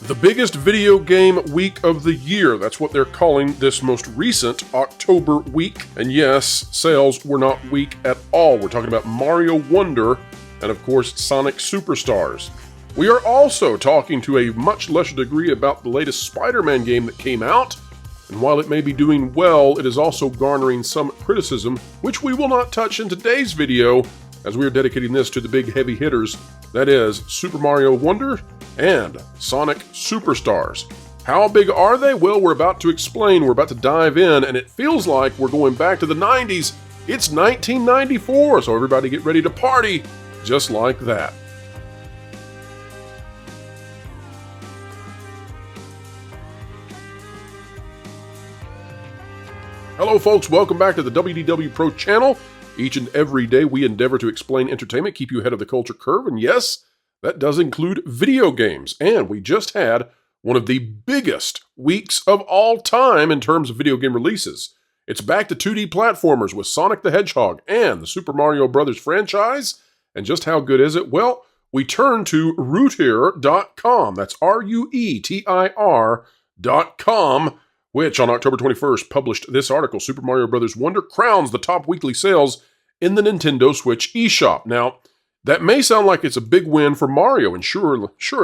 The biggest video game week of the year. That's what they're calling this most recent October week. And yes, sales were not weak at all. We're talking about Mario Wonder and, of course, Sonic Superstars. We are also talking to a much lesser degree about the latest Spider-Man game that came out. And while it may be doing well, it is also garnering some criticism, which we will not touch in today's video, as we are dedicating this to the big heavy hitters. That is Super Mario Wonder and Sonic Superstars. How big are they? Well, we're about to explain. We're about to dive in, and it feels like we're going back to the 90s. It's 1994, so everybody get ready to party just like that. Hello, folks. Welcome back to the WDW Pro channel. Each and every day, we endeavor to explain entertainment, keep you ahead of the culture curve, and yes, that does include video games. And we just had one of the biggest weeks of all time in terms of video game releases. It's back to 2D platformers with Sonic the Hedgehog and the Super Mario Bros. Franchise. And just how good is it? Well, we turn to Ruetir.com. That's Ruetir.com, which on October 21st published this article. Super Mario Bros. Wonder crowns the top weekly sales in the Nintendo Switch eShop. Now, that may sound like it's a big win for Mario, and sure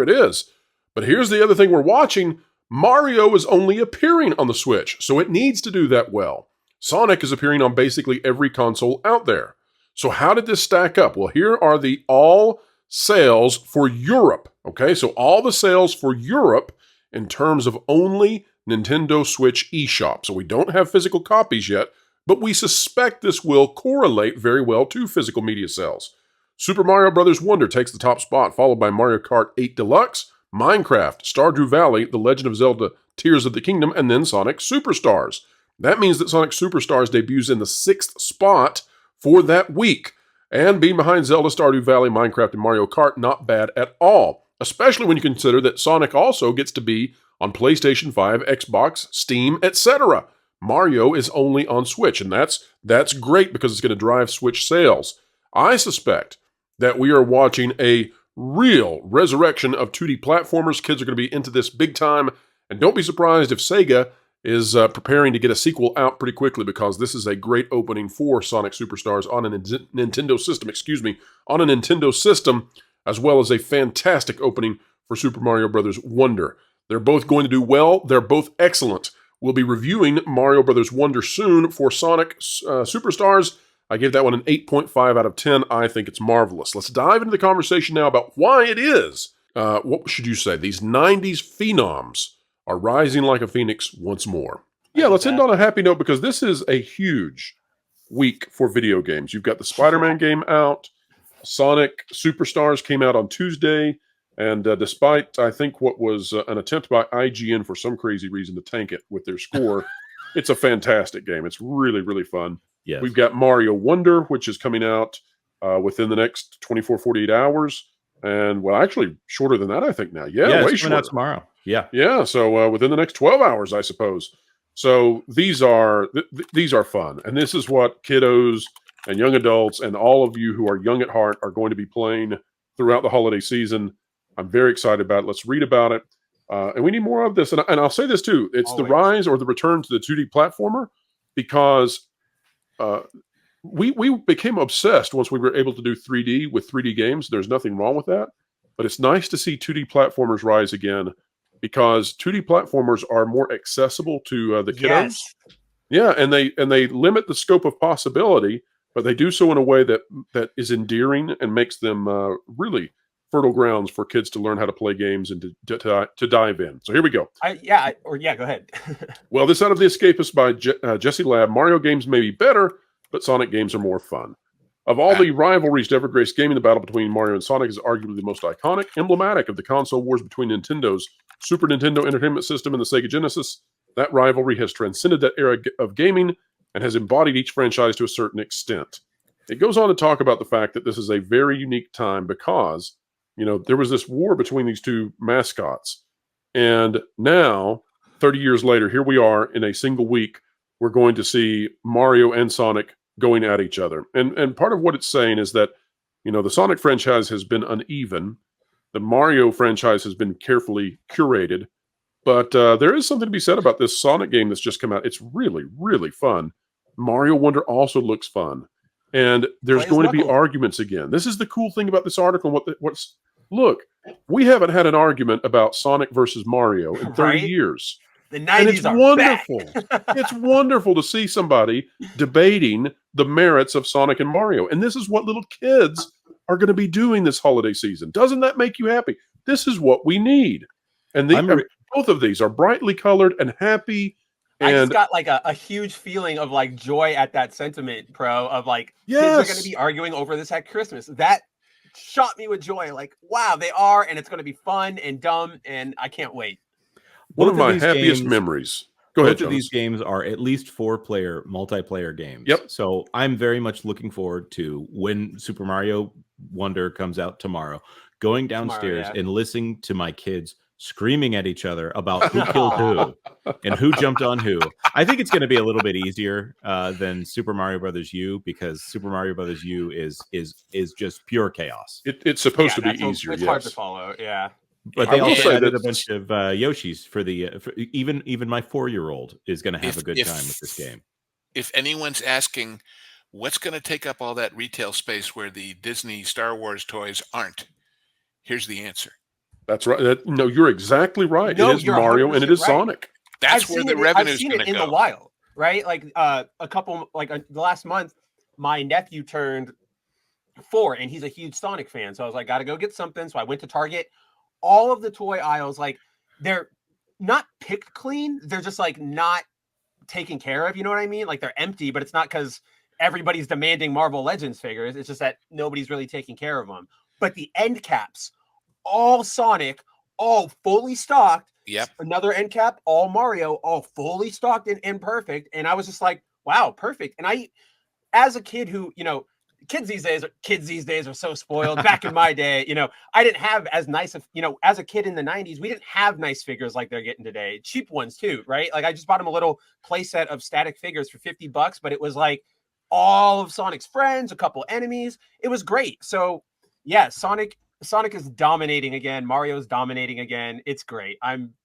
it is. But here's the other thing we're watching. Mario is only appearing on the Switch, so it needs to do that well. Sonic is appearing on basically every console out there. So how did this stack up? Well, here are the all sales for Europe. Okay, so all the sales for Europe in terms of only Nintendo Switch eShop. So we don't have physical copies yet, but we suspect this will correlate very well to physical media sales. Super Mario Bros. Wonder takes the top spot, followed by Mario Kart 8 Deluxe, Minecraft, Stardew Valley, The Legend of Zelda Tears of the Kingdom, and then Sonic Superstars. That means that Sonic Superstars debuts in the 6th spot for that week. And being behind Zelda, Stardew Valley, Minecraft, and Mario Kart, not bad at all. Especially when you consider that Sonic also gets to be on PlayStation 5, Xbox, Steam, etc. Mario is only on Switch, and that's great because it's going to drive Switch sales. I suspect that we are watching a real resurrection of 2D platformers. Kids are going to be into this big time, and don't be surprised if SEGA is preparing to get a sequel out pretty quickly, because this is a great opening for Sonic Superstars on a Nintendo system, as well as a fantastic opening for Super Mario Bros. Wonder. They're both going to do well. They're both excellent. We'll be reviewing Mario Bros. Wonder soon. For Sonic Superstars, I gave that one an 8.5 out of 10. I think it's marvelous. Let's dive into the conversation now about why it is, what should you say, these 90s phenoms are rising like a phoenix once more. Yeah, let's end on a happy note, because this is a huge week for video games. You've got the Spider-Man game out. Sonic Superstars came out on Tuesday. And despite, I think, what was an attempt by IGN for some crazy reason to tank it with their score, it's a fantastic game. It's really, really fun. Yes. We've got Mario Wonder, which is coming out within the next 24, 48 hours. And, well, actually, shorter than that, I think now. Yeah, way it's coming out tomorrow. Yeah, so within the next 12 hours, I suppose. So these are fun. And this is what kiddos and young adults and all of you who are young at heart are going to be playing throughout the holiday season. I'm very excited about it. Let's read about it. And we need more of this. And I'll say this too. It's always the rise or the return to the 2D platformer, because we became obsessed once we were able to do 3D with 3D games. There's nothing wrong with that. But it's nice to see 2D platformers rise again, because 2D platformers are more accessible to the kiddos. Yes. Yeah, and they limit the scope of possibility, but they do so in a way that is endearing and makes them really fertile grounds for kids to learn how to play games and to dive in. So here we go. Go ahead. Well, this out of The Escapist by Jesse Lab. Mario games may be better, but Sonic games are more fun. Of all the rivalries to ever grace gaming, the battle between Mario and Sonic is arguably the most iconic, emblematic of the console wars between Nintendo's Super Nintendo Entertainment System and the Sega Genesis. That rivalry has transcended that era of gaming and has embodied each franchise to a certain extent. It goes on to talk about the fact that this is a very unique time because, there was this war between these two mascots. And now, 30 years later, here we are in a single week, we're going to see Mario and Sonic going at each other. And part of what it's saying is that, the Sonic franchise has been uneven. The Mario franchise has been carefully curated, but there is something to be said about this Sonic game that's just come out. It's really, really fun. Mario Wonder also looks fun. And there's going to be arguments again. This is the cool thing about this article. Look, we haven't had an argument about Sonic versus Mario in 30 years. The 90s are wonderful. It's wonderful to see somebody debating the merits of Sonic and Mario. And this is what little kids are going to be doing this holiday season. Doesn't that make you happy? This is what we need. And both of these are brightly colored and happy. And I just got like a huge feeling of like joy at that sentiment, Pro, of like kids are going to be arguing over this at Christmas. That shot me with joy. Like, wow, they are, and it's going to be fun and dumb, and I can't wait. One of my happiest memories. Go ahead, Both of these games are at least 4-player multiplayer games. Yep. So I'm very much looking forward to when Super Mario Wonder comes out tomorrow, going downstairs and listening to my kids screaming at each other about who killed who and who jumped on who. I think it's going to be a little bit easier than Super Mario Brothers U, because Super Mario Brothers U is just pure chaos. It's supposed to be easier. It's hard to follow. Yeah. But they also added a bunch of Yoshis for even my 4-year-old is going to have a good time with this game. If anyone's asking what's going to take up all that retail space where the Disney Star Wars toys aren't, here's the answer. That's right. No, you're exactly right. It is Mario and it is Sonic. That's where the revenue is going to go. In the wild, right? Like the last month, my nephew turned 4 and he's a huge Sonic fan. So I was like, got to go get something. So I went to Target. All of the toy aisles, like, they're not picked clean. They're just like not taken care of. You know what I mean? Like, they're empty, but it's not because everybody's demanding Marvel Legends figures. It's just that nobody's really taking care of them. But the end caps, all Sonic, all fully stocked. Yep. Another end cap, all Mario, all fully stocked and perfect. And I was just like, wow, perfect. And as a kid who, kids these days are so spoiled. Back in my day, I didn't have as nice of, as a kid in the 90s, we didn't have nice figures like they're getting today. Cheap ones too, right? Like, I just bought them a little play set of static figures for $50, but it was like all of Sonic's friends, a couple enemies. It was great. So yeah, Sonic is dominating again. Mario's dominating again. It's great. I'm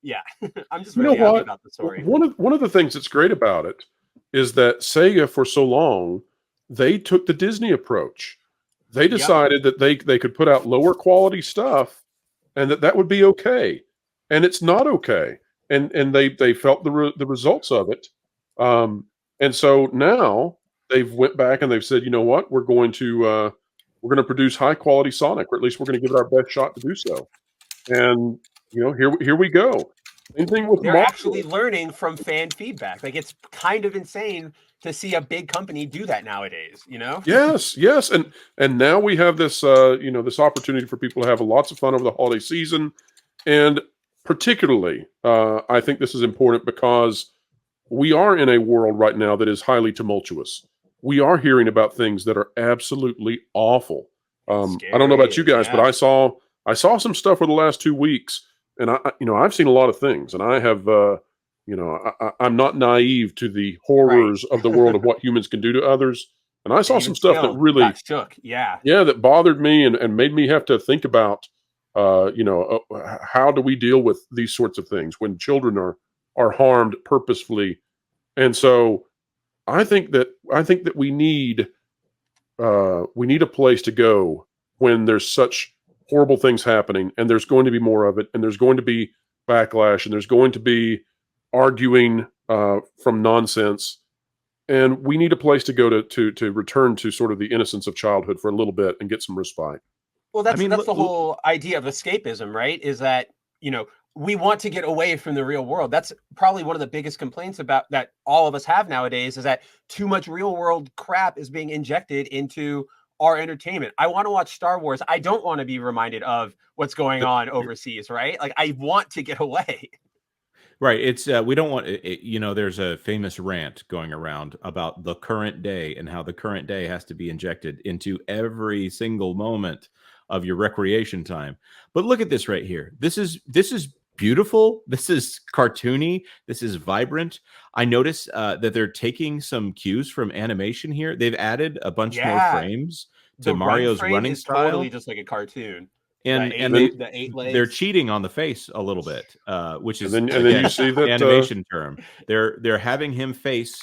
just really happy about the story. One of the things that's great about it is that Sega, for so long, they took the Disney approach. They decided that they could put out lower quality stuff and that would be okay. And it's not okay. And they felt the results of it. And so now they've went back and they've said, you know what, we're going to produce high quality Sonic, or at least we're going to give it our best shot to do so. And here we go. Same thing with They're actually learning from fan feedback. Like, it's kind of insane to see a big company do that nowadays, Yes. And now we have this, this opportunity for people to have lots of fun over the holiday season. And particularly, I think this is important because we are in a world right now that is highly tumultuous. We are hearing about things that are absolutely awful. I don't know about you guys, but I saw some stuff for the last 2 weeks, and I've seen a lot of things, and I have, I'm not naive to the horrors of the world of what humans can do to others. And I saw some stuff that really that bothered me and made me have to think about, how do we deal with these sorts of things when children are harmed purposefully. And so I think that we need a place to go when there's such horrible things happening, and there's going to be more of it, and there's going to be backlash, and there's going to be arguing from nonsense, and we need a place to go to return to sort of the innocence of childhood for a little bit and get some respite. Well, that's the whole idea of escapism, right? Is that we want to get away from the real world. That's probably one of the biggest complaints about that all of us have nowadays, is that too much real world crap is being injected into our entertainment. I want to watch Star Wars. I don't want to be reminded of what's going on overseas, right? Like, I want to get away. Right. It's we don't want there's a famous rant going around about the current day and how the current day has to be injected into every single moment of your recreation time. But look at this right here. This is beautiful. This is cartoony. This is vibrant. I notice that they're taking some cues from animation here. They've added a bunch more frames to Mario's running style. Totally just like a cartoon. and the eight legs. they're cheating on the face a little bit, which is And then again, you see that animation term. They're having him face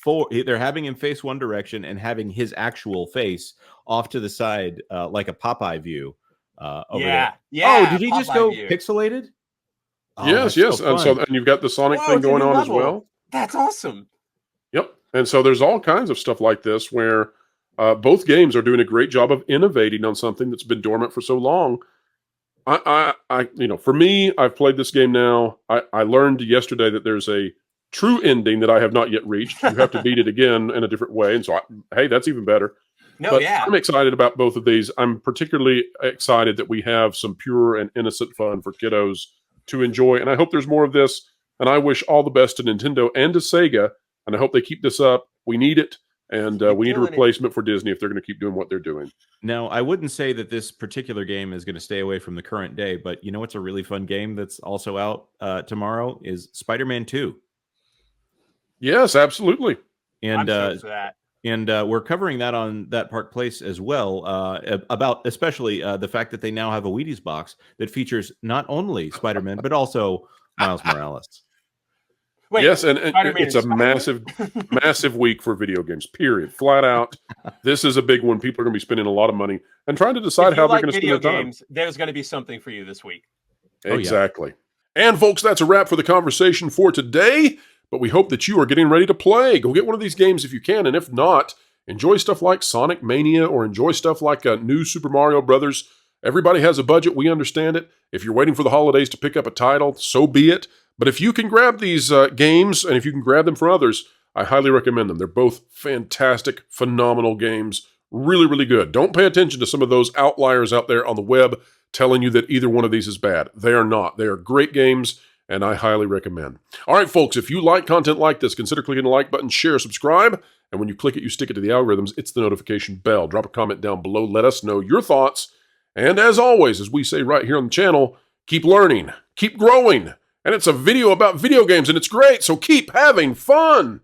one direction and having his actual face off to the side, like a Popeye view. Over there. Yeah. Oh, did he just go pixelated? Oh, yes. And you've got the Sonic thing going on as well. That's awesome. Yep. And so there's all kinds of stuff like this where both games are doing a great job of innovating on something that's been dormant for so long. For me, I've played this game now. I learned yesterday that there's a true ending that I have not yet reached. You have to beat it again in a different way. And so, hey, that's even better. I'm excited about both of these. I'm particularly excited that we have some pure and innocent fun for kiddos to enjoy. And I hope there's more of this. And I wish all the best to Nintendo and to Sega. And I hope they keep this up. We need it. And we need a replacement for Disney if they're going to keep doing what they're doing. Now, I wouldn't say that this particular game is going to stay away from the current day, but you know what's a really fun game that's also out tomorrow is Spider-Man 2. Yes, absolutely. And I'm so for that. And we're covering that on That Park Place as well, about especially the fact that they now have a Wheaties box that features not only Spider-Man, but also Miles Morales. Wait, yes, and it's a massive week for video games, period. Flat out. This is a big one. People are going to be spending a lot of money and trying to decide how they're going to spend their time. There's going to be something for you this week. Exactly. And folks, that's a wrap for the conversation for today. But we hope that you are getting ready to play. Go get one of these games if you can. And if not, enjoy stuff like Sonic Mania or enjoy stuff like New Super Mario Brothers. Everybody has a budget. We understand it. If you're waiting for the holidays to pick up a title, so be it. But if you can grab these games and if you can grab them for others, I highly recommend them. They're both fantastic, phenomenal games. Really, really good. Don't pay attention to some of those outliers out there on the web telling you that either one of these is bad. They are not. They are great games, and I highly recommend. All right, folks, if you like content like this, consider clicking the like button, share, subscribe, and when you click it, you stick it to the algorithms. It's the notification bell. Drop a comment down below. Let us know your thoughts. And as always, as we say right here on the channel, keep learning, keep growing. And it's a video about video games, and it's great, so keep having fun!